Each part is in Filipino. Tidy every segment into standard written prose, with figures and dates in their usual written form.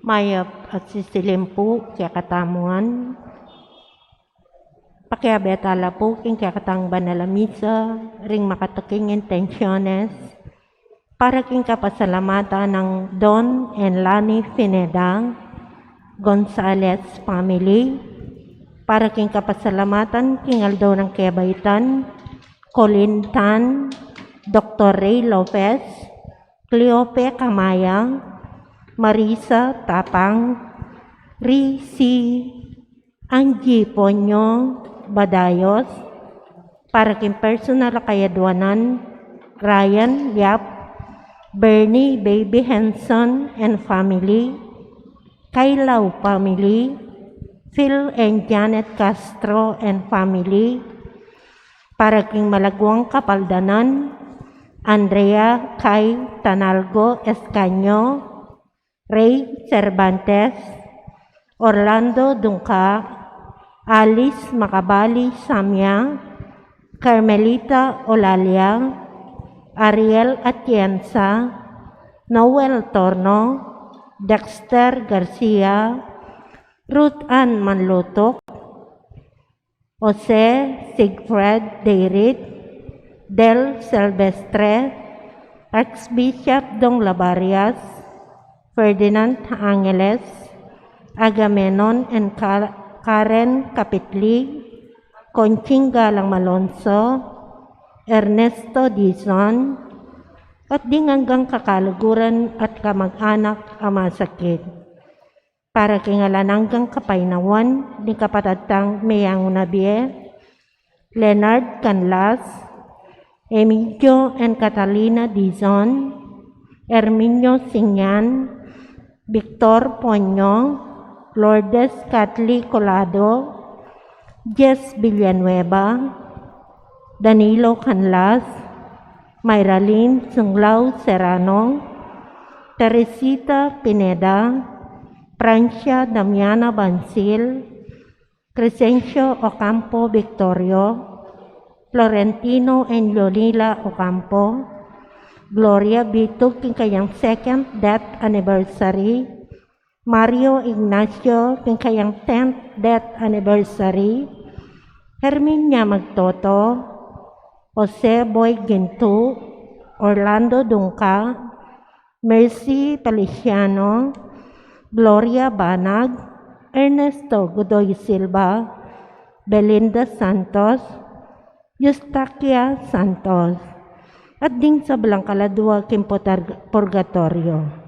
Mayap at sisilimpu kaya katamuan. Pakiabetala po king kaya katang banalamisa, ring makataking intensyones, para king kapasalamatan ng Don and Lani Fineda Gonzales family, para king kapasalamatan king Aldo ng Kebaitan, Colin Tan, Dr. Ray Lopez, Cleope Kamaya, Marisa Tapang, Risi Angie Ponyo Badayos, para king personal kayadwanan, Ryan Yap, Bernie Baby Henson and family, Kailaw family, Phil and Janet Castro and family, para king Malagwang Kapaldanan, Andrea Kay Tanalgo Escaño, Ray Cervantes, Orlando Dungka, Alice Makabali Samya, Carmelita Olalia, Ariel Atienza, Noel Torno, Dexter Garcia, Ruth Ann Manlutok, Jose Sigfred Deirit, Del Silvestre, Archbishop Dong Labarias, Ferdinand Angeles, Agamenon and Karen Kapitli, Conching Galang Malonzo, Ernesto Dizon, at di hanggang kakaluguran at kamag-anak ama sakit. Para kingalananggang kapainawan, ni kapatatang Mayang Nabie, Leonard Canlas, Emilio and Catalina Dizon, Herminio Singyan, Victor Ponyo, Lourdes Catli Colado, Jess Villanueva, Danilo Canlas, Mayralyn Sunglao Serrano, Teresita Pineda, Francia Damiana Bansil, Crescencio Ocampo Victorio, Florentino and Leonila Ocampo, Gloria Bitug king kayang second death anniversary, Mario Ignacio king kayang 10th death anniversary, Herminia Magtoto, Jose Boy Gintu, Orlando Dungka, Mercy Feliciano, Gloria Banag, Ernesto Godoy Silva, Belinda Santos, Eustaquia Santos, at ding sa Balangkaladua Kimpo Purgatorio.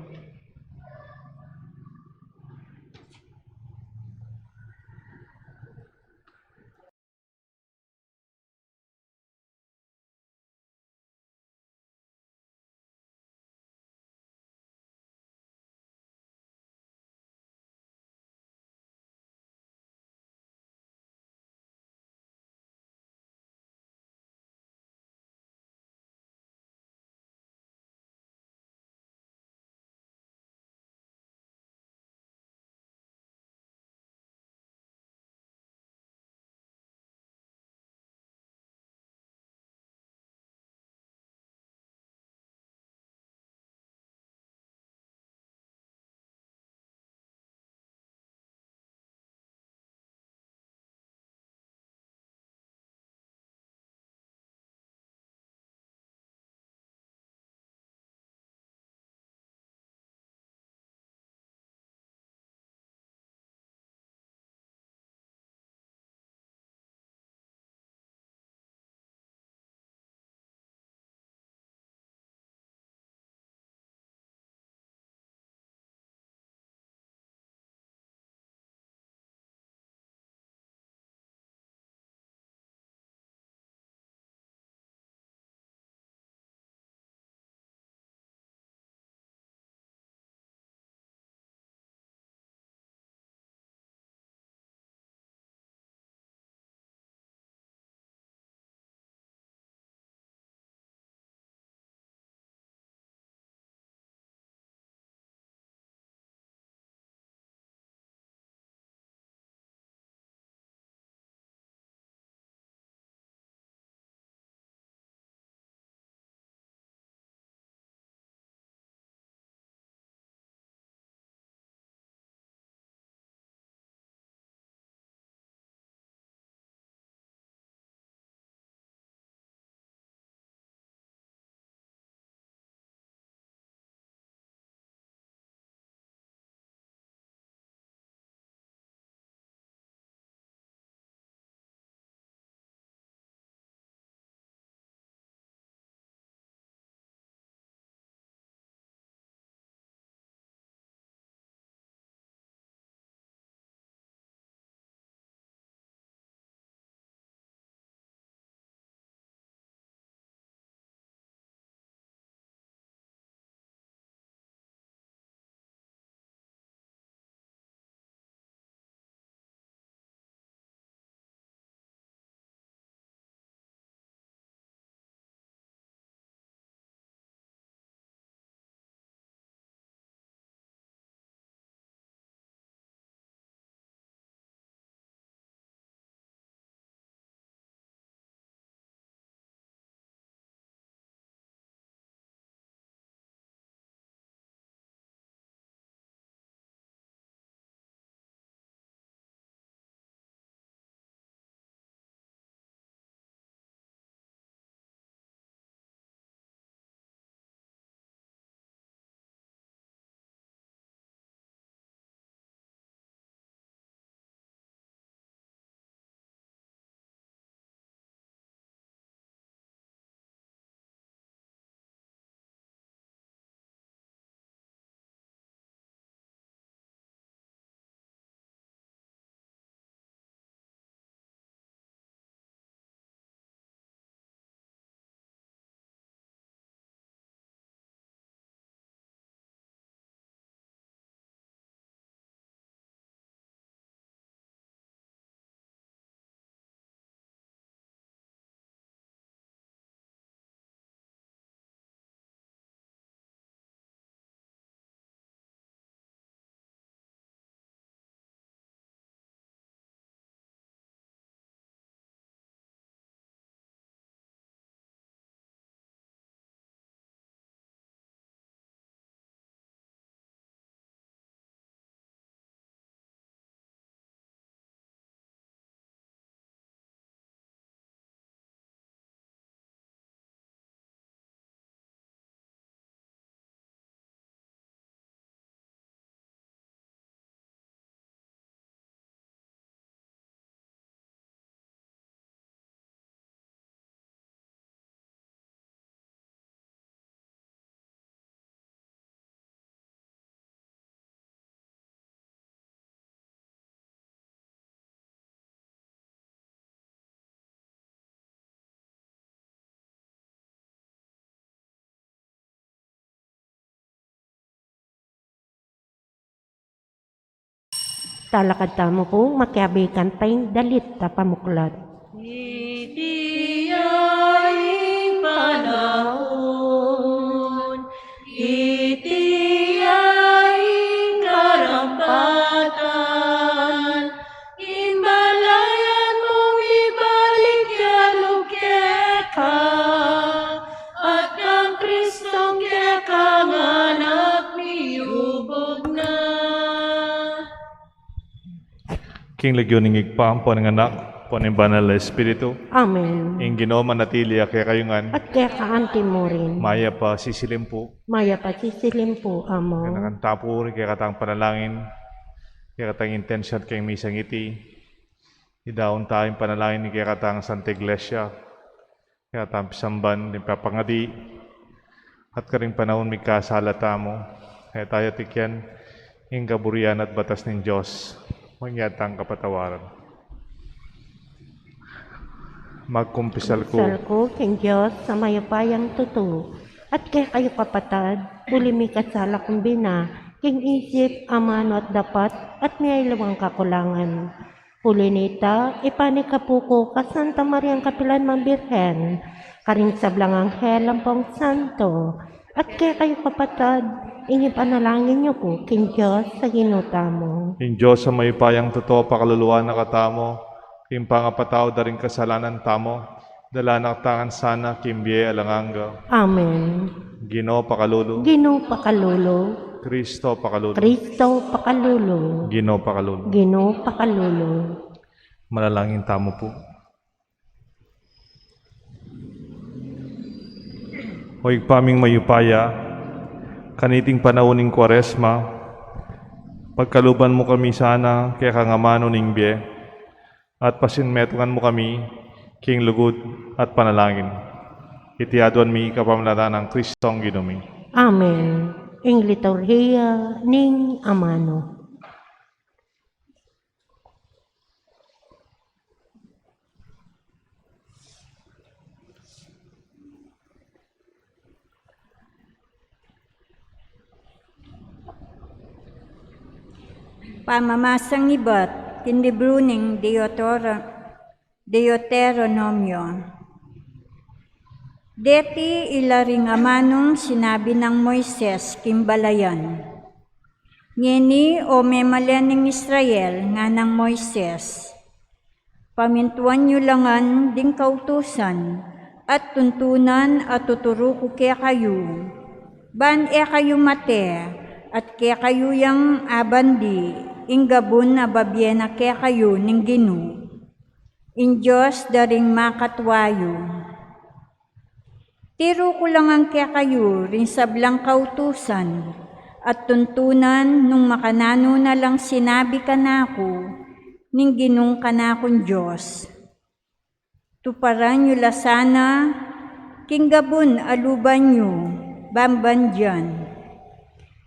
Talakad tamo po, makiabikan tayong dalit ta pamuklat. Itiyaing panahon, itiyaing karampatan, imbalayan mong ibalik yalog keka, at ang Kristong keka nganak miyubog na. King Legioning igpam po ng anak, po ng banal na Espiritu, Amen. ing Ginoo manatili kaya kayungan, At kaya kaanti mo rin. maya pa sisilim po, Maya pasisilim po, Amo. kanang tapuri kaya katang panalangin, kaya katang intensyon kayong misang iti, idaon tayong panalangin kaya katang Santa Iglesia, kaya katang pisamban, din papangadi, at karing panahon may kasalata mo, kaya tayo tikyan, ing kaburian at batas ng Diyos, mangyatang kapatawaran. Magkumpisal ko, Sal ko, King Diyos, sa mayapayang tuto. At kaya kayo kapatad, ulimi kasala kumbina, King isip, amano at dapat, at may ilawang kakulangan. Huli nita, ipanikapuko ka Santa Mariang Kapilan Mambirhen, karing sablang anghel ang pong santo. At kaya kayo kapatad, inip analangin niyo ko, King Diyos, sa ginuta mo. ing Diyos sa may payang totoo pakaluluwa na katamo, ing pangapataw da rin kasalanan tamo, dala naktangan sana kimbiye alanganga. Amen. Ginoo pakalulu, Ginoo pakalulo, Kristo pakalulu, Kristo pakalulo, Ginoo pakalulu. Ginoo pakalulo. Manalangin tamo po. Hoy paming mayupaya, kaniting panahon ng Kwaresma, pagkaluban mo kami sana kaya kangamano ning biye, at pasinmetungan mo kami, king lugod at panalangin. Itiaduan mi kapamlatan ng Kristong Ginumi. Amen. Ing liturhiya ning amano. Pamamasang ibat, kinlibruning Deuteronomio. Deti ilaring amanong sinabi ng Moises kimbalayan. Ngeni o memalian ng Israel nga ng Moises. Pamintuan nyo langan ding kautusan at tuntunan at tuturo ko kaya kayo. Ban kayo mate at kaya kayo yang abandi, inggabon na babyena kaya kayo ning Ginu. In Diyos daring makatwayo. Tiro ko lang ang kaya kayo rin sablang kautusan at tuntunan nung makanano na lang sinabi ka na ako, ning Ginung ka na akong Diyos. Tuparan nyo lasana, kinggabon aluban nyo, bamban dyan.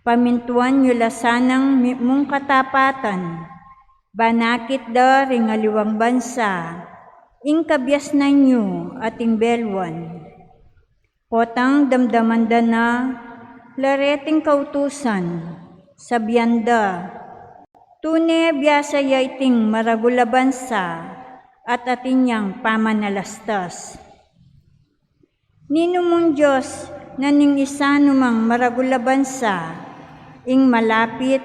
Pamintuan nyo lasanang mong katapatan, banakit da ring aliwang bansa, ingkabyas na nyo ating belwan. Potang damdamanda na, lareting kautusan, sabyanda, tune biyasa yaiting maragula bansa, at atinyang pamanalastas. Nino mong Diyos na ning isa numang maragula bansa, ing malapit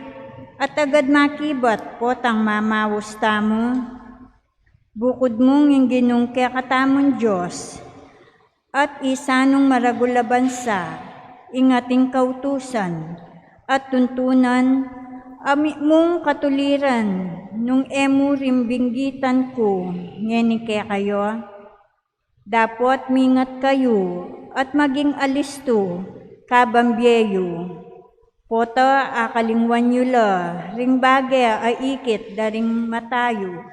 at agad makibat potang mamawos tamo, bukod mong ing Ginung kaya katamon Diyos, at isa nung maragula bansa, ingating kautusan, at tuntunan, ami mong katuliran, nung emu rimbinggitan ko, ngeni kaya kayo, dapat mingat kayo, at maging alisto, kabambyeyo. Pota akalingwan nyo la, ring bagay aikit daring matayo.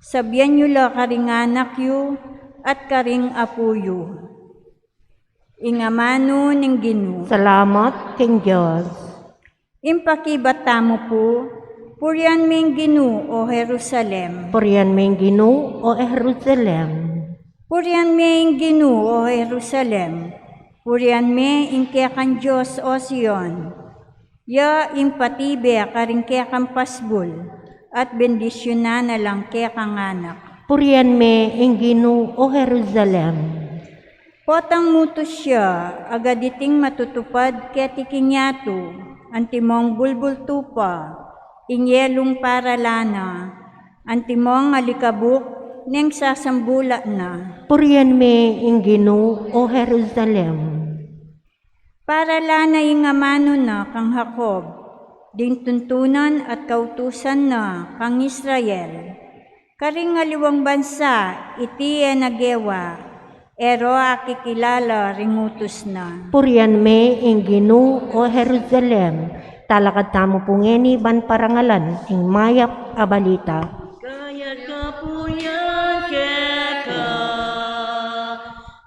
Sabyan nyo la karing anak yu, at karing apuyo. Ingamano ning Ginu. Salamat, King Diyos. Impakibat tamo po, purian ming Ginu o Jerusalem. Purian ming Ginoo o Jerusalem. Purian ming Ginu o Jerusalem. Purian me ingkekan Diyos o Sion. Ya impatibe akaring kaya kampasbol, at bendisyonan na lang kaya kang anak. Purian me ing Ginoo o Jerusalem. Potang mutos siya, agaditing matutupad kaya tikinyato, antimong bulbul tupa, inyelong paralana, antimong alikabuk, neng sasambula na. Purian me ing Ginoo o Jerusalem. Paralana ing amano na kang Jacob, ding tuntunan at kautusan na kang Israel. Karing aliwang bansa, iti nagewa, ero akikilala ringutos na. Purian me ing Ginoo o Jerusalem. Talakad tamo pungeni ban parangalan ing mayap a balita. Gaya kapuyan keka,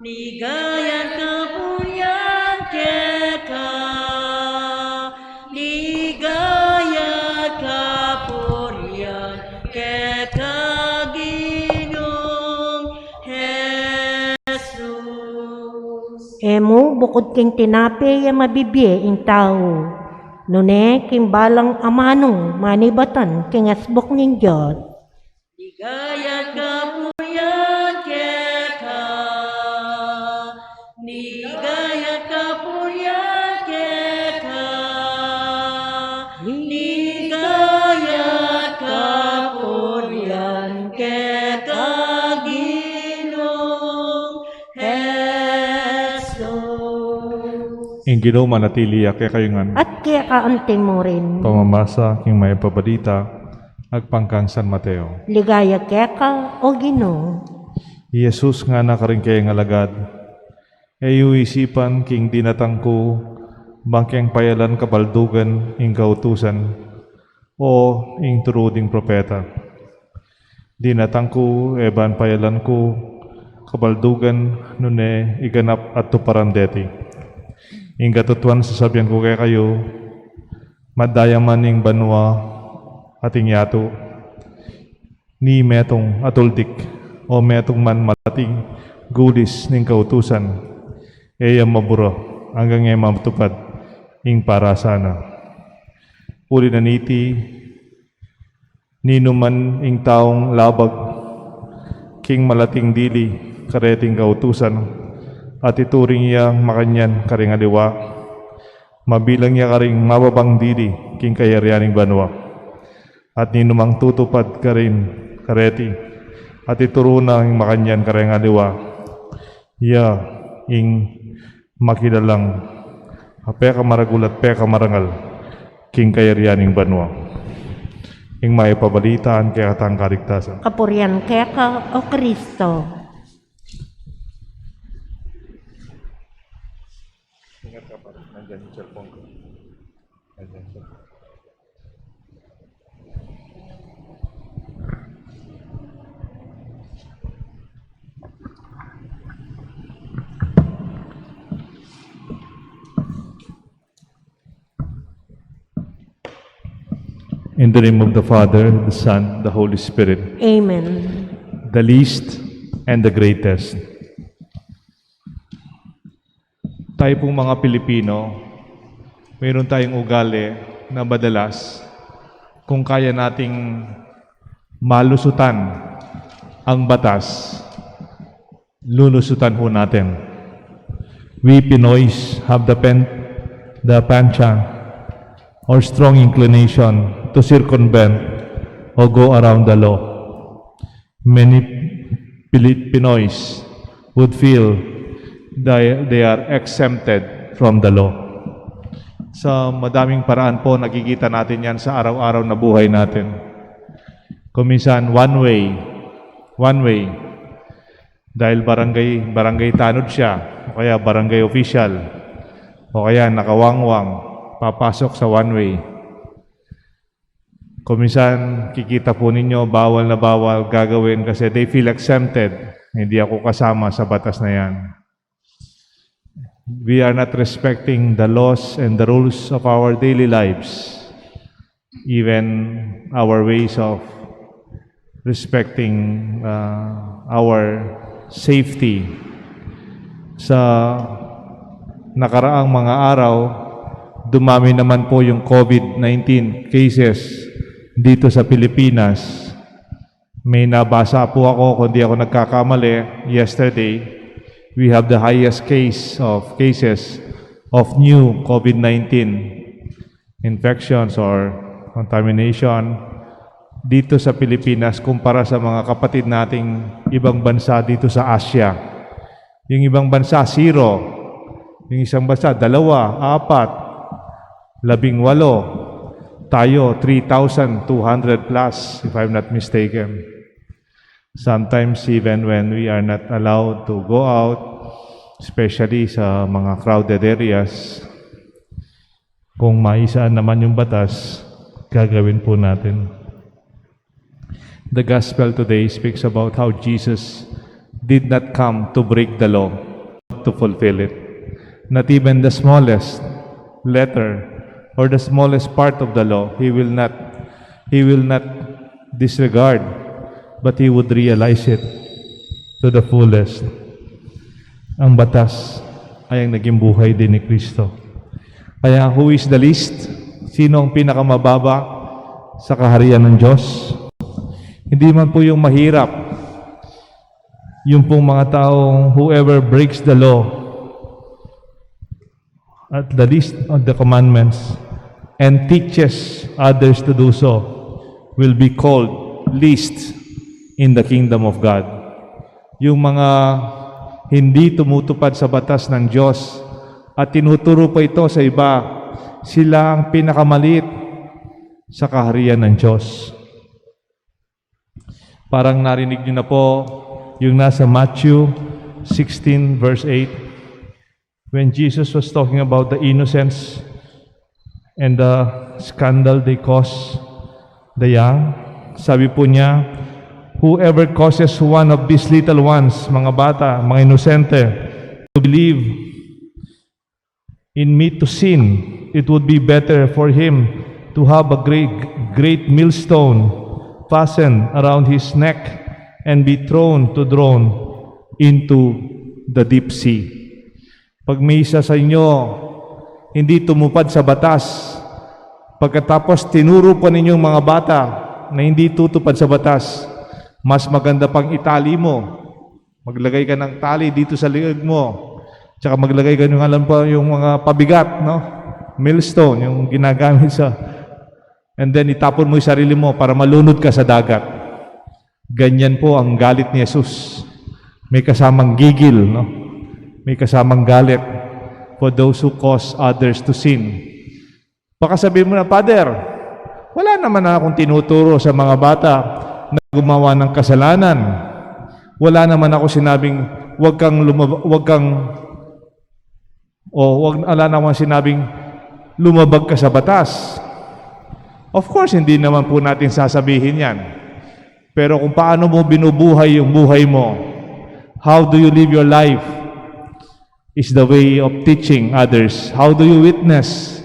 ni gaya kapuyan keka, ni gaya kapuyan keka, Ginoong Jesus. Emo bukod king tinape ya mabibye ing tao. Nune king balang amanong manibatan king asbok ning Diyos. Ni gaya kapuyan keka, ni gaya kapuyan keka, ni gaya kapuyan keka, Ginoong Jesus. Ing Ginoo manatili kaya kayungan. At kaya kaanting mo rin. Pamamasa king may pabalita agpangkang San Mateo. Ligaya kaya ka o Ginoo. Jesus nga nakaring kaya nga lagad. Ayu isipan king dinatangko bangkeng payalan kabaldugan ing kautusan o ing turuding propeta. Dinatangko eban payalan ko kabaldugan nune iganap at tuparandeti. Ing katutuan sasabihan ko kaya kayo, madayaman ing banwa ating yato, ni metong atuldik o metong man malating gulis ning kautusan, eyam maburo hanggang e matupad ing para sana. Uli na niti, ninuman ing taong labag, king malating dili, kareting kautusan, at ituring iya makanyan karing aliwa, mabilang niya karing mababang dili, king kayarianing banwa. At ninumang tutupad karin kareti, at ituruna ing makanyan karing aliwa, iya ing makilalang, peka maragulat peka marangal, king kayarianing banwa. Ing may pabalitaan kaya katang karigtasan. Kapurian kaya ka o Kristo. Ingat ka pa, nandyan yung cellphone ko. Nandyan siya. In the name of the Father, the Son, the Holy Spirit, Amen. the least and the greatest. Tayo pong mga Pilipino, mayroon tayong ugali na madalas kung kaya nating malusutan ang batas, lulusutan ho natin. We Pinoys have the penchant or strong inclination to circumvent or go around the law. Many Pinoys would feel they are exempted from the law. Sa madaming paraan po, nakikita natin yan sa araw-araw na buhay natin. Kuminsan, one way, dahil barangay tanod siya, o kaya barangay official, o kaya nakawangwang, papasok sa one way. Kuminsan, kikita po ninyo, bawal na bawal gagawin kasi they feel exempted. Hindi ako kasama sa batas na yan. We are not respecting the laws and the rules of our daily lives, even our ways of respecting our safety. Sa nakaraang mga araw, dumami naman po yung COVID-19 cases dito sa Pilipinas. May nabasa po ako, kung di ako nagkakamali, yesterday, we have the highest cases of new COVID-19 infections or contamination dito sa Pilipinas kumpara sa mga kapatid nating ibang bansa dito sa Asia. Yung ibang bansa, 0. Yung isang bansa, 2, 4, 18. Tayo, 3,200 plus, if I'm not mistaken. Sometimes even when we are not allowed to go out, especially sa mga crowded areas, kung maisaan naman yung batas, gagawin po natin. The gospel today speaks about how Jesus did not come to break the law, but to fulfill it. Not even the smallest letter or the smallest part of the law, he will not disregard, but he would realize it to the fullest. Ang batas ay ang naging buhay din ni Kristo. Kaya who is the least? Sino ang pinakamababa sa kaharian ng Diyos? Hindi man po yung mahirap, yung pong mga taong whoever breaks the law, at the least of the commandments, and teaches others to do so, will be called least in the kingdom of God. Yung mga hindi tumutupad sa batas ng Diyos at tinuturo pa ito sa iba, sila ang pinakamaliit sa kaharian ng Diyos. Parang narinig niyo na po yung nasa Matthew 16 verse 8, when Jesus was talking about the innocents and the scandal they cause the young. Sabi po niya, whoever causes one of these little ones, mga bata, mga inosente, to believe in me to sin, it would be better for him to have a great millstone fastened around his neck and be thrown into the deep sea. Pag may isa sa inyo hindi tumupad sa batas, pagkatapos tinuro pa ninyong mga bata na hindi tutupad sa batas, mas maganda pang itali mo. Maglagay ka ng tali dito sa liig mo. Tsaka maglagay ka ng alam pa yung mga pabigat, no? Millstone, yung ginagamit sa... And then itapon mo yung sarili mo para malunod ka sa dagat. Ganyan po ang galit ni Jesus. May kasamang gigil, no? May kasamang galit for those who cause others to sin. Baka sabihin mo na, Father, wala naman akong tinuturo sa mga bata na gumawa ng kasalanan. Wala naman ako sinabing wala naman sinabing lumabag ka sa batas. Of course, hindi naman po natin sasabihin yan. Pero kung paano mo binubuhay yung buhay mo, how do you live your life, is the way of teaching others. How do you witness?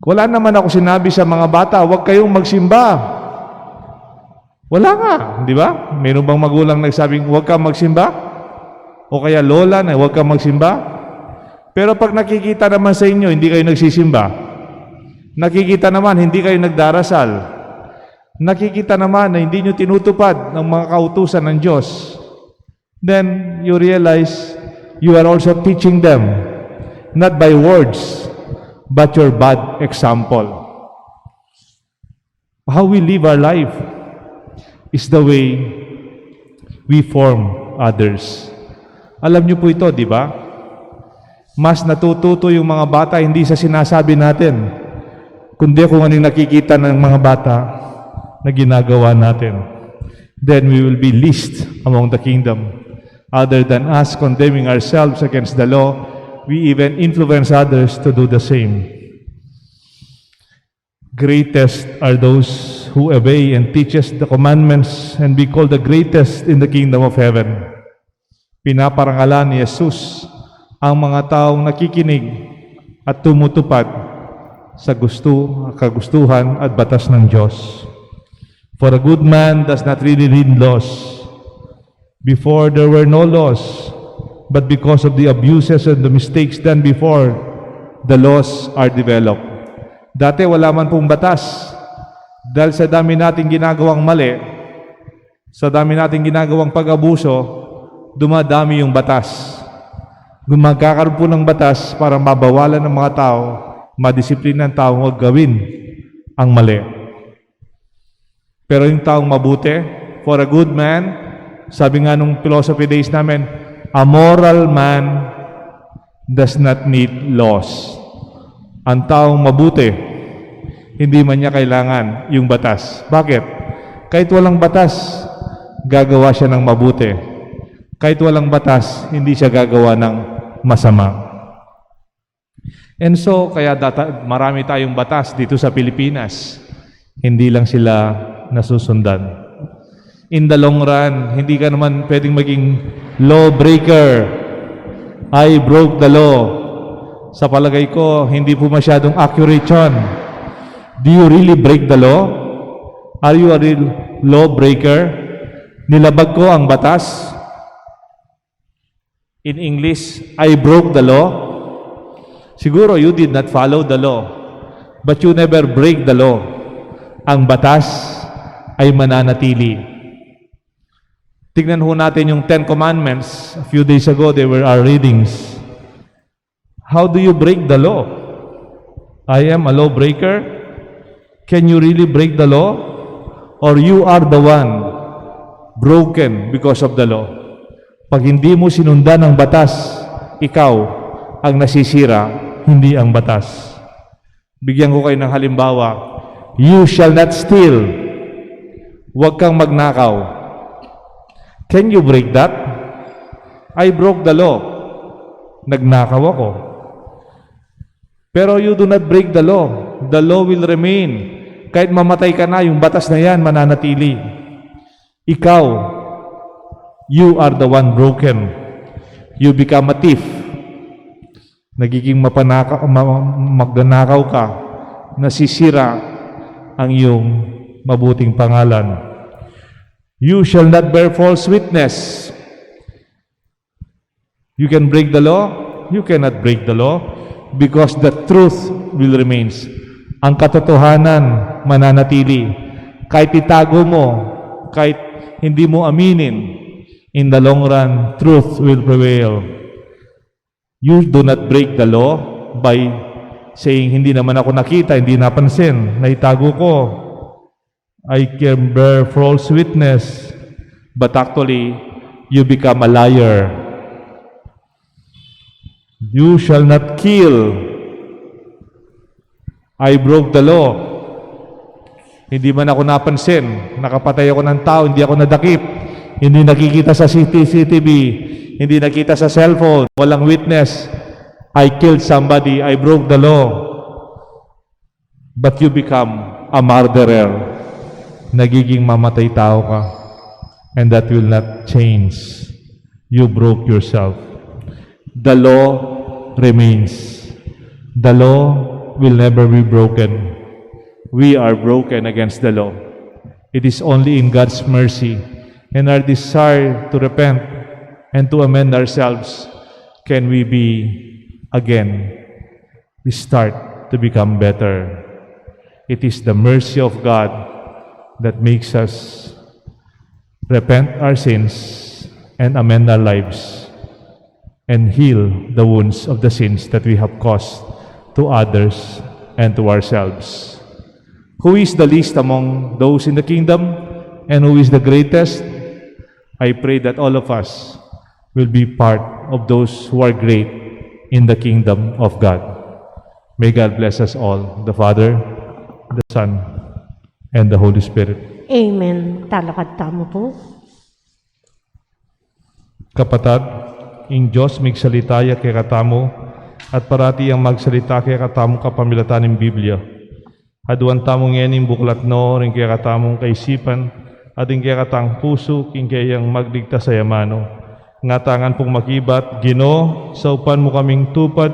Wala naman ako sinabi sa mga bata, huwag kayong magsimba. Wala nga, di ba? Mayroon bang magulang nagsabing, huwag kang magsimba? O kaya lola na, huwag kang magsimba? Pero pag nakikita naman sa inyo, hindi kayo nagsisimba. Nakikita naman, hindi kayo nagdarasal. Nakikita naman na hindi nyo tinutupad ng mga kautusan ng Diyos. Then, you realize you are also teaching them, not by words, but your bad example. How we live our life is the way we form others. Alam niyo po ito, di ba? Mas natututo yung mga bata hindi sa sinasabi natin, kundi kung ano yung nakikita ng mga bata na ginagawa natin. Then we will be least among the kingdom. Other than us condemning ourselves against the law, we even influence others to do the same. Greatest are those who obey and teaches the commandments and be called the greatest in the kingdom of heaven. Pinaparangalan ni Jesus ang mga taong nakikinig at tumutupad sa kagustuhan at batas ng Diyos. For a good man does not really need laws. Before there were no laws, but because of the abuses and the mistakes done before, the laws are developed. Dati wala man pong batas. Dahil sa dami nating ginagawang mali, sa dami nating ginagawang pag-abuso, dumadami yung batas. Gumagkakaroon po ng batas para mabawalan ng mga tao, madisiplina ng tao huwag gawin ang mali. Pero yung taong mabuti, for a good man, sabi nga nung philosophy days namin, a moral man does not need laws. Ang taong mabuti, hindi man niya kailangan yung batas. Bakit? Kahit walang batas, gagawa siya ng mabuti. Kahit walang batas, hindi siya gagawa ng masama. And so, kaya marami tayong batas dito sa Pilipinas. Hindi lang sila nasusundan. In the long run, hindi ka naman pwedeng maging lawbreaker. I broke the law. Sa palagay ko, hindi po masyadong accurate yun. Do you really break the law? Are you a real lawbreaker? Nilabag ko ang batas. In English, I broke the law. Siguro you did not follow the law, but you never break the law. Ang batas ay mananatili. Tignan ho natin yung 10 Commandments. A few days ago, they were our readings. How do you break the law? I am a lawbreaker. Can you really break the law? Or you are the one broken because of the law? Pag hindi mo sinundan ang batas, ikaw ang nasisira, hindi ang batas. Bigyan ko kayo ng halimbawa. You shall not steal. Huwag kang magnakaw. Can you break that? I broke the law. Nagnakaw ako. Pero you do not break the law. The law will remain. Kahit mamatay ka na, yung batas na yan mananatili. Ikaw, you are the one broken. You become a thief. Nagiging magnanakaw ka. Nasisira ang iyong mabuting pangalan. You shall not bear false witness. You can break the law. You cannot break the law because the truth will remains. Ang katotohanan mananatili. Kahit itago mo, kahit hindi mo aminin, in the long run, truth will prevail. You do not break the law by saying, hindi naman ako nakita, hindi napansin, naitago ko. I can bear false witness, but actually, you become a liar. You shall not kill. I broke the law. Hindi man ako napansin, nakapatay ako ng tao, hindi ako nadakip, hindi nakikita sa CCTV, hindi nakita sa cellphone, walang witness. I killed somebody, I broke the law. But you become a murderer. Nagiging mamatay tao ka. And that will not change. You broke yourself. The law remains. The law will never be broken. We are broken against the law. It is only in God's mercy and our desire to repent and to amend ourselves can we start to become better. It is the mercy of God that makes us repent our sins and amend our lives and heal the wounds of the sins that we have caused to others and to ourselves. Who is the least among those in the kingdom and who is the greatest? I pray that all of us will be part of those who are great in the kingdom of God. May God bless us all, the Father, the Son, and the Holy Spirit. Amen. Talakad tamo po. Kapatid, in Diyos migsalitaya kay katamo, at parati ang magsalita kay katamo kapamilatan ng Biblia. Aduan tamong yening buklat no, rin kay katamong kaisipan, at rin kay katang puso, king kayang magligtas sa yamano. Ngatangan pong makibat, Ginoo, sa upan mo kaming tupad,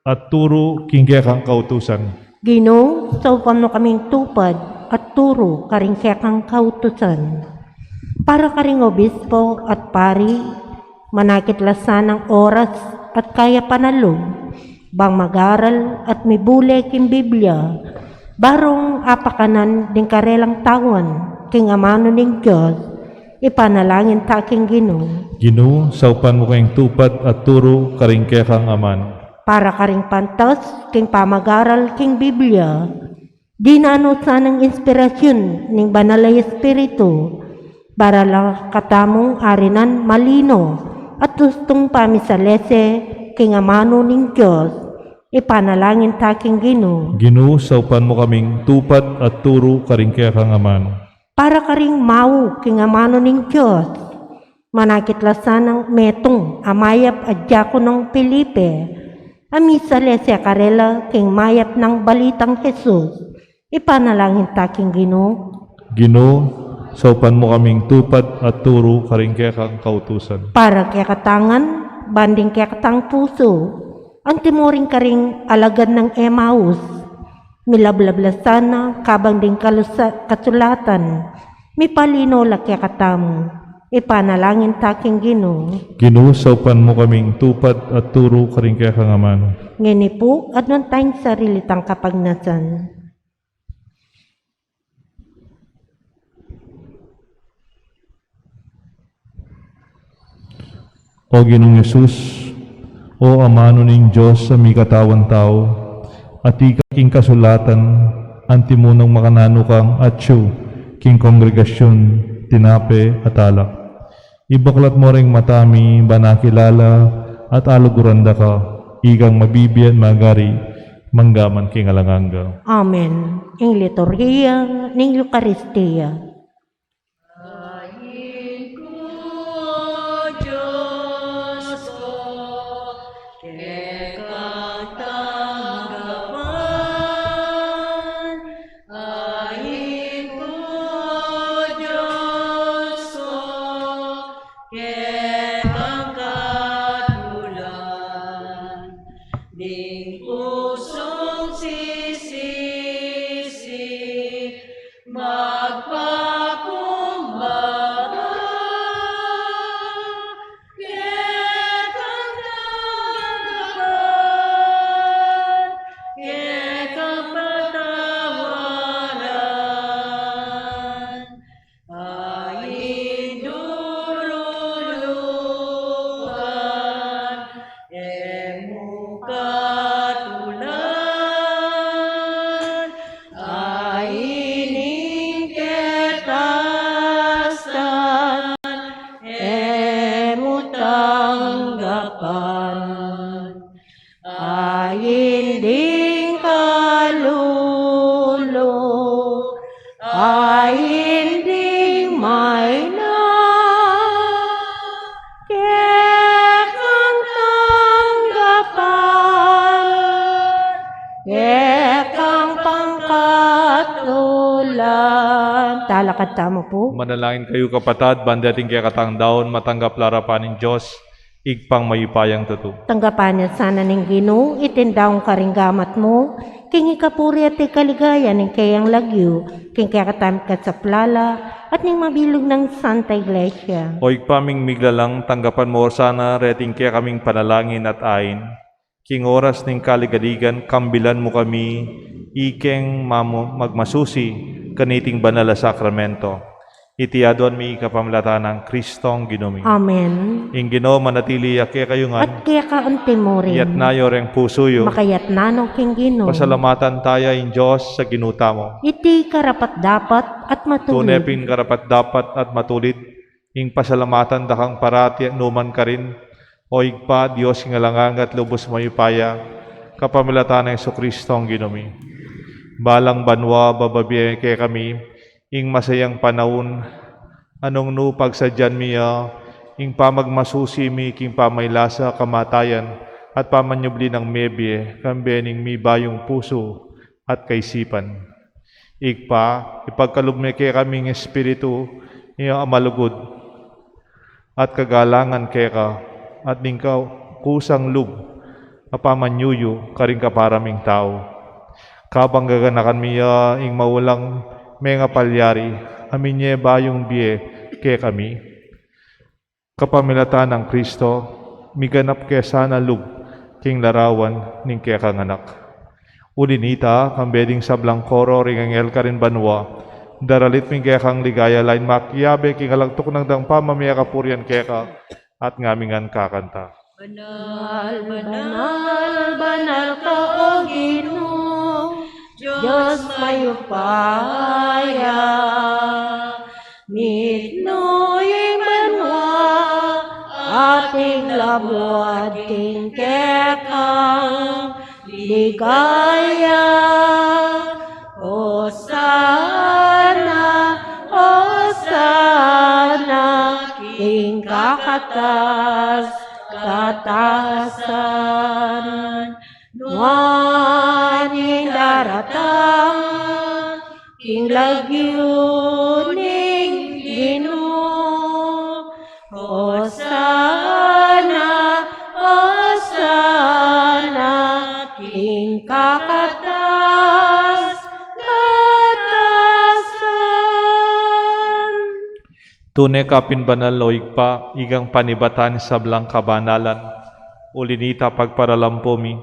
at turo, king kay kang kautusan. Ginoo, sa upam no kaming tupad at turo karing kang kautusan. Para karing obispo at pari, manakitlasan ang oras at kaya panalog. bang magaral at mibulay king Biblia, barong apakanan din karelang tawan, king amano ning Diyos, ipanalangin ta king Ginoo. Ginoo, saupan mo kayong tupad at turo karing kekang aman. Para karing pantas, king pamagaral king Biblia, di na ano sanang inspirasyon ning banal na Espiritu, para la katamong arinan malino, at gustong pamisalese king amano ning Diyos, ipanalangin ta king Ginoo. Ginoo, saupan mo kaming tupad at turo karing kekang aman. Para karing mau king amano ning Diyos, manakit lasanang metong amayap at diyako ng Felipe, amisalese karela king mayap ng balitang Jesus, ipanalangin ta king Ginoo. Ginoo, saupan mo kaming tupad at turo karing kekang kautusan. Para kaya katangan, banding kaya katang puso, ang timuring karing alagad ng Emmaus, milablablasana, kabang din kasulatan, mipalino la kaya katamo, ipanalangin taking Ginoo. Ginoo, saupan mo kaming tupad at turo karing kekang aman. Ngini po, at nun tayong sarilitang kapagnasan. O Ginoong Yesus, o amano ning Diyos sa katawan tao, at ikaking kasulatan, antimunong makanano kang atyo, king kongregasyon, tinape at alak. Ibaklat mo ring matami, banakilala, at aluguranda ka, igang mabibiyan magari, manggaman king alanganga. Amen. Ing liturhiya ning Eucharistia. Ding pusong sisisi, magpakumbaba, ketang tanggapan, ketang patawaran, ayin duruluan, katulan, aining ketasan, tanggapan, ayin ding kalulo, ayin ding may na, kekang tanggapan, kekang pangkatulan. Talakad tamo po. Manalangin kayo kapatad, bandating kaya katang daon, matanggap larapanin Diyos, igpang mayupayang tutu. Tanggapan niya sana ng Ginoo, itindaong karinggamat mo, king ikapuri at ikaligaya ng kayang lagyo, king kaya katamkat sa plala, at ning mabilog ng Santa Iglesia. O igpaming miglalang, tanggapan mo sana, reting kaya kaming panalangin at ain. King oras ning kaligaligan, kambilan mo kami, ikeng magmasusi, kaniting banal na sakramento. Itiadon mi kapamlatan ng Kristong Ginoo. Amen. Ing Ginoo manatili kaya kayo nga, At kaya kaunti mo rin, iyat nayo reng puso yo. makayat nanong king Ginoo. Pasalamatan tayo in Diyos sa ginuta mo. Iti karapat dapat at matulog. Tunepin karapat dapat at matulit, ing pasalamatan dakang parati at numan ka rin, o igpa Diyos ngalangang at lubos mayupaya, kapamilatan ng Kristong Ginoo. Balang banwa bababiyan kay kami, ing masayang panahon, anong nupag sa dyan miya, ing pamagmasusi mi, king pamaylasa kamatayan, at pamanyubli ng mebye, kambening mi bayong puso at kaisipan. Igpa, ipagkalugme kay kaming espiritu, iyang amalugod, at kagalangan kay ka, at ningkaw kusang lub, apamanyuyo, karing kaparaming tao. Kabang gaganakan miya, ing maulang mga palyari, aminye bayong biye kay kami. Kapamilatan ng Kristo, miganap kay sana lub, king larawan ning kaya kang anak. Ulinita, kang beding sablang koro, ringangel ka rin banwa, daralit ming kaya kang ligaya, lain makiyabe, king alagtok ng dang pamamaya kapurian kaya ka, at ngamingan kakanta. Banal, banal, banal ka o Ginoo, Diyos mayupaya. Mitnoy banwa, ating labuad king kekang ligaya. Hosana, Hosana, king kakatas, katasan. Nuaning daratang, king lagyuning Ginoo. Hosana, Hosana, king kakatas, katasan. Tunay kapin banal loig pa, igang panibatan sa blang kabanalan, ulinita pagparalampumi,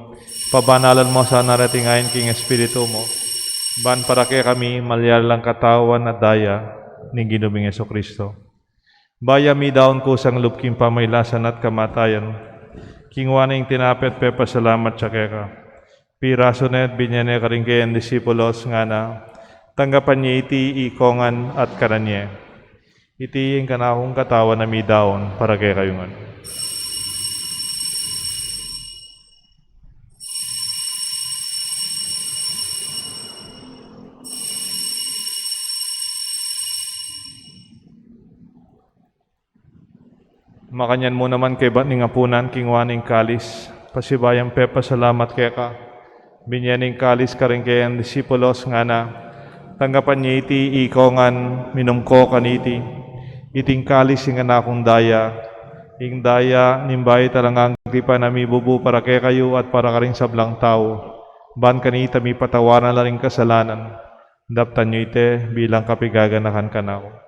pabanalan mo sa naratingayin king Espiritu mo, ban para kay kami malyalang katawan at daya ni Ginuming Kristo. Baya mi daon ko sang lupking pamaylasan at kamatayan, kingwaning tinapet pepa salamat siya kaya. Piraso net binyane ka rin kayan disipulos nga na, tanggapan niya iti ikongan at karanye. Iti yung kanakong katawan na mi daon para kay kayungan. Makanyan mo naman kay bat ning apunan kingwaning kalis, pasibayang pepa salamat kaya ka. Binyaning kalis ka rin kayang disipulos nga na, tanggapan niya iti ikongan minumko kaniti, iting kalis yung anakong daya, ing daya nimbay talangang di pa nami bubu para kay kayo at para ka rin sablang tao, ban kanita mi patawaran na rin kasalanan, daptan niyo ite bilang kapigaganakan ka na ako.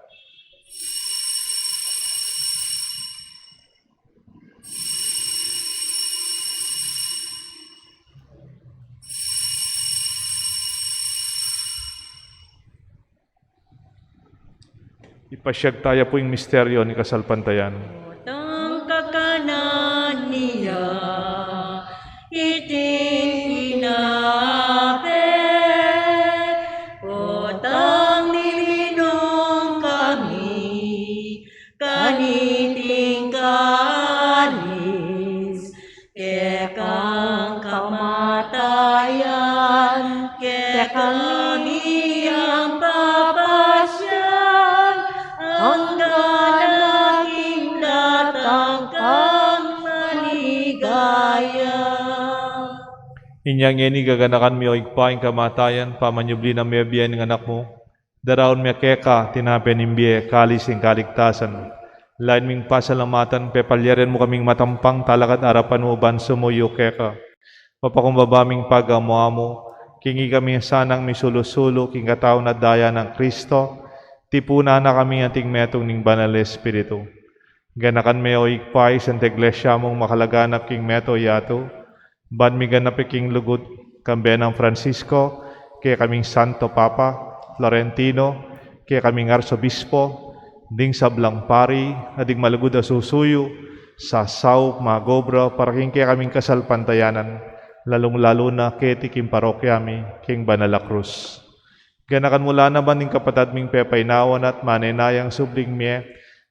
Ipasyag tayo po yung misteryo ni Kasalpantayan. Utang kakanan niya, iting inape. Utang niminong kami, kaniting kalis. Kekang kamatayan, kekang iyang papasyan, hanggang naging datang kang maligaya. Inyang yeni gaganakan mi o igpaing kamatayan, pamanyubli na mebiyan ng anak mo. Daraon mi keka, tinapen imbye, kalis ng kaligtasan. Lain ming pasalamatan, pepalyaren mo kaming matampang talakat arapan mo ban sumuyo keka. Papakumbabaming pag-amo-amo, kingi kami sanang misulusulo, king katao na daya ng Kristo, tipuna na kami ating metong ning banal Espiritu. Ganakan me o igpay sa iglesia mong makalaganap king meto yato, ban mi ganap king lugod kambe ng Francisco, kaya kaming Santo Papa, Florentino, kaya kaming Arsobispo, ding sablang pari, ading malugod a susuyo, sa saw, magobra, para king kaya kaming kasalpantayanan, lalong-lalo na keti king parokyami, king Banala Cruz. Ganakan mula naman ning kapatad ming pepainawan at manenayang subling miye,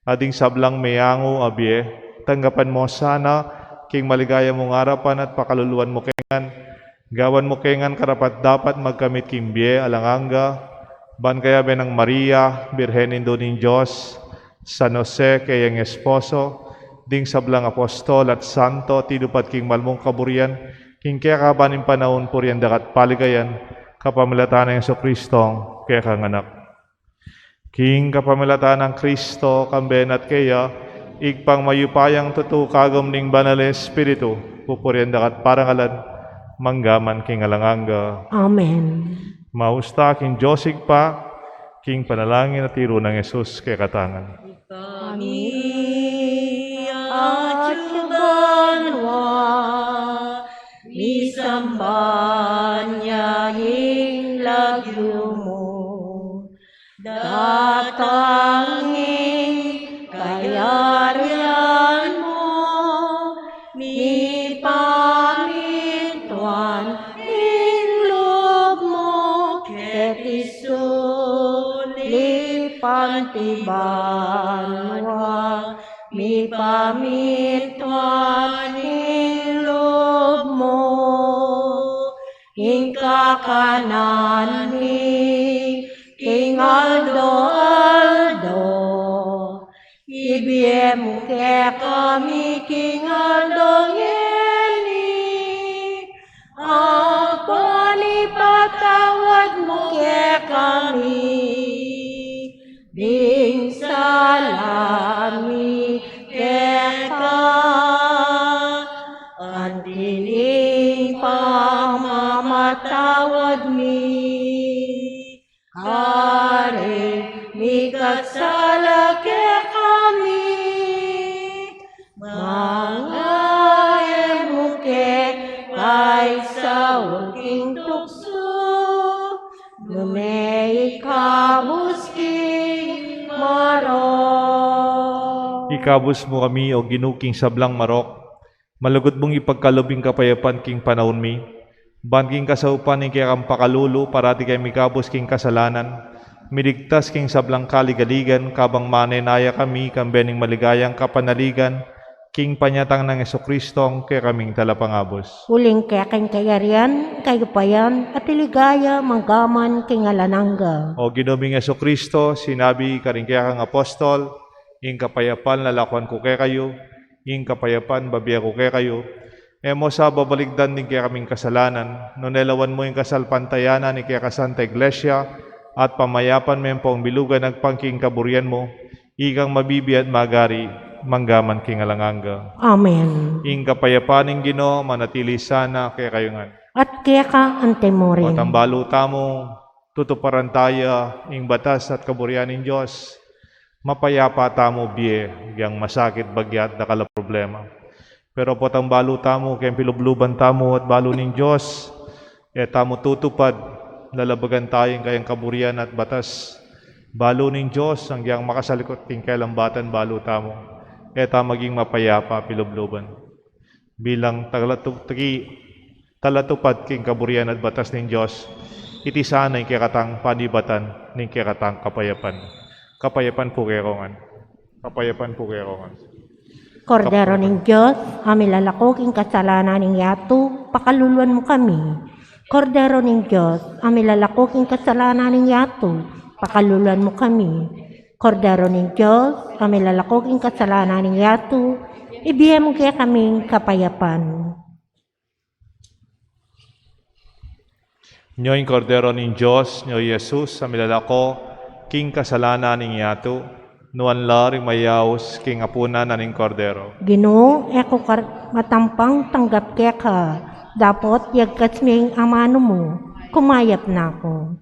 ading sablang mayango abye, tanggapan mo sana, king maligaya mong harapan at pakaluluan mo kengan, gawan mo kengan karapat dapat magkamit king biye alanganga, ban kaya benang Maria, Birhen indo ning Diyos, San Jose kayang esposo, ding sablang apostol at santo, tinupat king malmong kaburian, king kaya kabaning panahon purian dakat paligayan, kapamilatan ng Jesucristo, kaya kang anak. King kapamilatan ng Kristo, kamben at kaya, igpang mayupayang tutu kagom ning banal Espiritu, pupurian dakat parangalan, manggaman king alanganga. Amen. Mausta king Josig pa, king panalangin at tiro ng Jesus kay katangan. Kami at yung banwa, Misamban niya ing lagyo mo. Datangin kayarian mo, mi pamintuan ing loob mo, ket isulipan ti banwa, mi pamintuan ing loob mo, ing kakanan mi King Aldo, ibiem ke kami King Aldo ngeni, apa ni patawad mo ke kami, ding salami ke ka, antining pamamatawad mi. Hari mikatsala ke kami, mga emuke kaysa ulking tukso, lumei kabusking marok. Ikabus mo kami o ginuking sablang marok, malugod mong ipagkalubing kapayapan king panahon mi, banking kasaupan ni kaya kang pakalulu, parati kay mikabos king kasalanan, miligtas king sablang kaligaligan, kabang manenaya kami, kambening maligayang kapanaligan, king panyatang ng Jesucristong kaya kaming talapangabos. Uling kaya king kayarian, kayupayan, at iligaya, manggaman king alanangga. O ginuming Jesucristo, sinabi karing kaya kang apostol, ing kapayapan lalakuan ko kaya kayo, ing kapayapan babiya ko kaya kayo, emo sa babaligdan ni kaya kaming kasalanan, nunelawan mo yung kasalpantayanan ni kaya kasanta iglesia, at pamayapan mo yung pong bilugan nagpangking kaburian mo, ikang mabibi at magari, manggaman king alanganga. Amen. Ing kapayapaning Ginoo manatili sana kaya kayungan. At kaya ka ante mo O rin. tambalo tamo, tutuparan tayo, ing batas at kaburian ng Diyos, mapayapa tamo biye, yang masakit bagyat na kala problema. Pero po tang balo tamo, kaya pilubluban tamo at balo ng Diyos, tamo tutupad, lalabagan tayong kayang kaburian at batas. Balo ng Diyos, hanggang makasalikot king kailambatan balo tamo, maging mapayapa pilubluban. Bilang talatupad king kaburian at batas ng Diyos, iti sana yung kikatang panibatan ng kikatang kapayapan. Kapayapan po kerongan. Kapayapan po kerongan. Kordero ng Diyos, amilalakok kasalanan ng yato, pakaluluan mo kami. Kordero ng Diyos, amilalakok kasalanan ng yato, pakaluluan mo kami. Kordero ng Diyos, amilalakok kasalanan ng yato, ibigay mo kaya kaming kapayapan. Nyo'y kordero ng Diyos, nyo'y Jesus, amilalako, king kasalanan ng yato, nuan laring mayaos king apunan aning kordero. Ginoo, eko matampang tanggap kaya ka, dapat yagkats ming amano mo, kumayap na ako.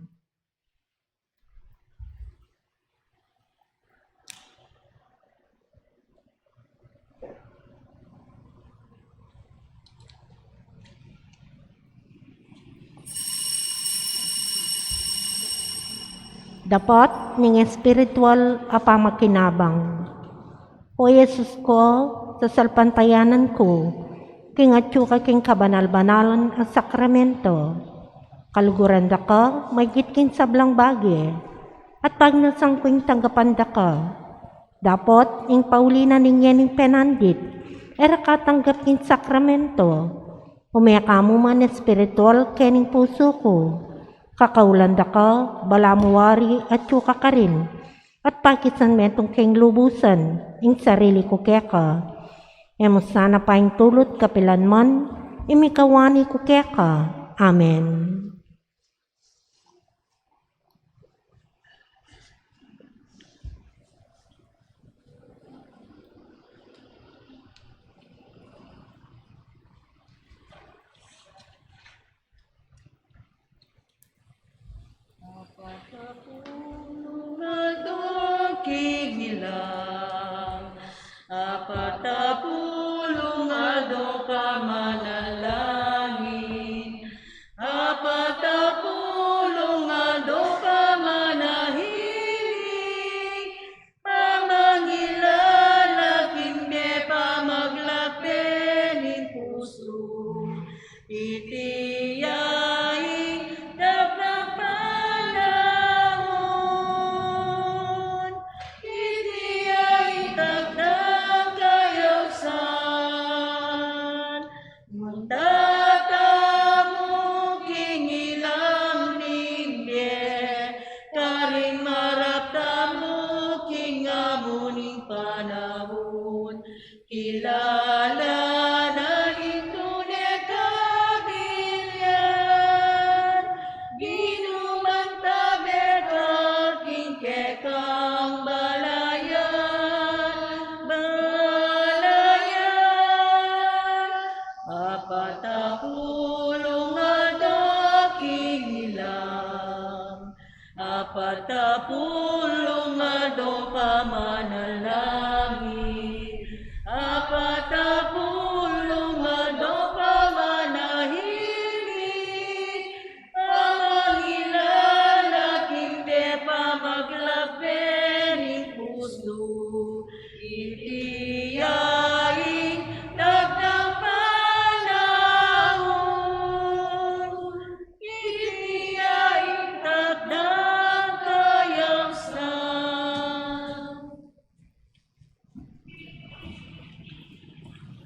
Dapat ning espiritual apamakinabang. O Yesus ko, sa salpantayanan ko, kingatyo ka king kabanal-banalan ang sakramento. Kaluguran da ka, may gitkin sablang bagi. At pag nasang kuing tanggapan da ka, dapat ing paulinan ninyo ning penandit, era katanggap king sakramento. Umeka mo man espiritual kening puso ko. Kakaulanda ka, balamuwari at yuka ka rin. At pakisan metong keng lubusan, ing sarili ko keka. Emo sana pa ing tulot kapilan man, imikawani ko keka. Amen. Kigilang, apatapulong adong kamanalangin. pamanalangin. Apat na pulong ano pamanahimik, pamangilan at hindi pa maglabening puso. Itiyaing dagdag panahon, itiyaing dagdag kayangsan.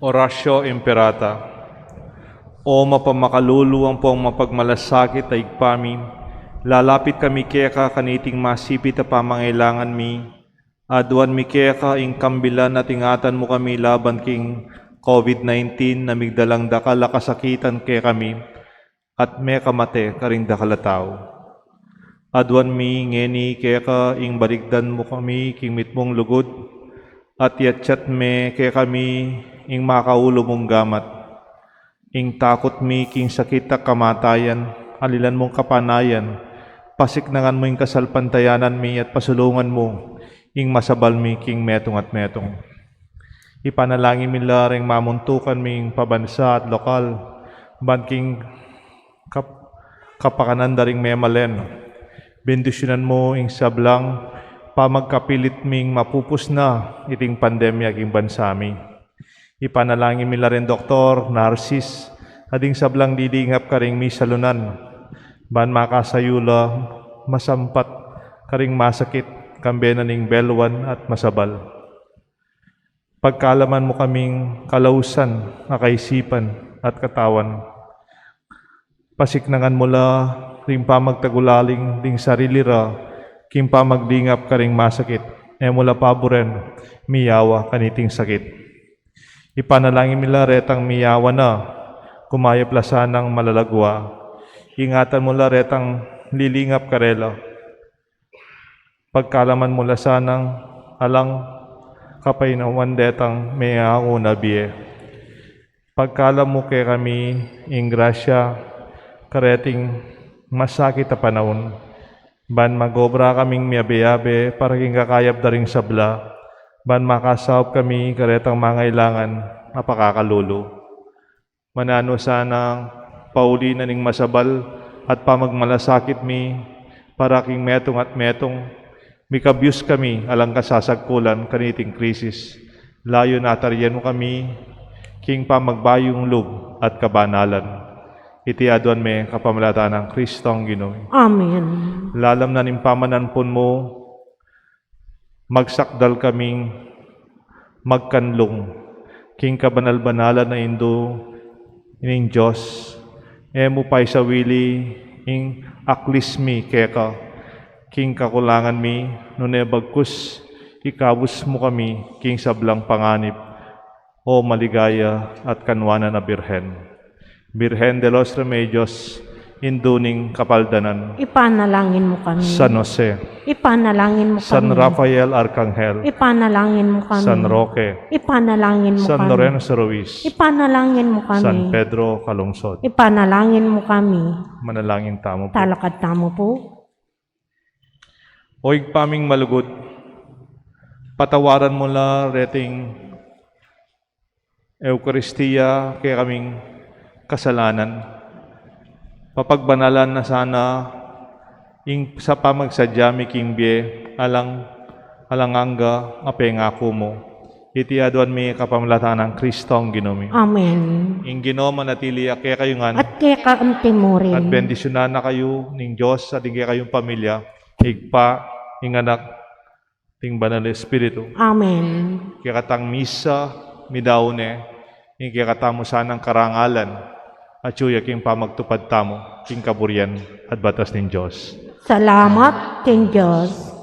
Oratio Imperata. O mapamakaluluwang pong mapagmalasakit ay igpamin, lalapit kami kaya kaniting masipit a pamangailangan mi, aduan mi kaya ing kambilan at ingatan mo kami laban king COVID-19 na migdalang dakala kasakitan kaya kami, at me kamate karing dakalataw. Aduan mi ngeni kaya ing baligdan mo kami king mitmong lugod, at yatchat me kaya kami ing makaulo mong gamat. Ing takot mi king sakit at kamatayan, alilan mong kapanayan, pasiknangan mo ing kasalpantayanan mi at pasulungan mo, ing masabal mi king metong at metong. Ipanalangin mi laring mamuntukan mi ing pabansa at lokal, ban king kapakanan daring memalen. Bendisyonan mo ing sablang, pamagkapilit ming mapupus na iting pandemya king bansa mi. Ipanalangin mi rin Dr. Narcis, ading sablang didingap karing mi salunan, ban makasayula, masampat, karing masakit, kambenan ning belwan at masabal. Pagkalaman mo kaming kalausan, akaisipan at katawan. Pasiknangan mo la, ring pamagtagulaling ding sarili ra, king pamagdingap karing masakit, mula paboren, miyawa kaniting sakit. Ipanalangin nila retang miyawa na, kumayap lasanang malalagwa. Ingatan mo la retang lilingap karela. Pagkalaman mo lasanang alang kapainawan detang miyauna biye. Pagkalam mo kay kami ing grasya, kareting masakit a panahon. Ban magobra kaming miyabe-yabe para king kakayap daring sabla. Ban makasawap kami karetang mangailangan mapakakalulu. Manano sanang pauli na ning masabal at pamagmalasakit mi para king metong at metong mikabyus kami alang kasasagkulan kaniting krisis. Layo na ataryan mo kami king pamagbayong lub at kabanalan. Iti aduan me kapamalataan ng Kristong Ginoo. Amen. Lalam na ning pamananpon mo, magsakdal kaming magkanlong king kabanal-banalan na indo ining Diyos. Emo pa'y sa wili ing aklismi keka king kakulangan mi nune bagkus ikabus mo kami king sablang panganib o maligaya at kanwana na Birhen. Birhen de los Remedios, induning kapaldanan. Ipanalangin mo kami. San Jose, Ipanalangin mo kami. San Rafael Arcangel, Ipanalangin mo kami. San Roque, Ipanalangin mo San kami. Lorenzo Ruiz, Ipanalangin mo kami. San Pedro Calungsod. Ipanalangin mo kami. Manalangin tamo po. Talakad tamo po. Oig paming malugod, patawaran mo la reting Eucharistia kaya kaming kasalanan. Papagbanalan na sana ing sa pamagsadya mi kimbye alanganga apengako mo. Iti aduan mi kapamalataan ng Kristong Ginoo. Amen. Ing Ginoo manatili kaya kayo ngan At kaya kaamti mo rin. at bendisyonan na kayo ning Diyos at ing kayong pamilya, higpa, ing anak, ting banal na Espiritu. Amen. Kaya katang misa, midaune, ing kaya katamo sanang karangalan, at suya king pamagtupad tamo, king kaburian at batas ning Diyos. Salamat, King Diyos.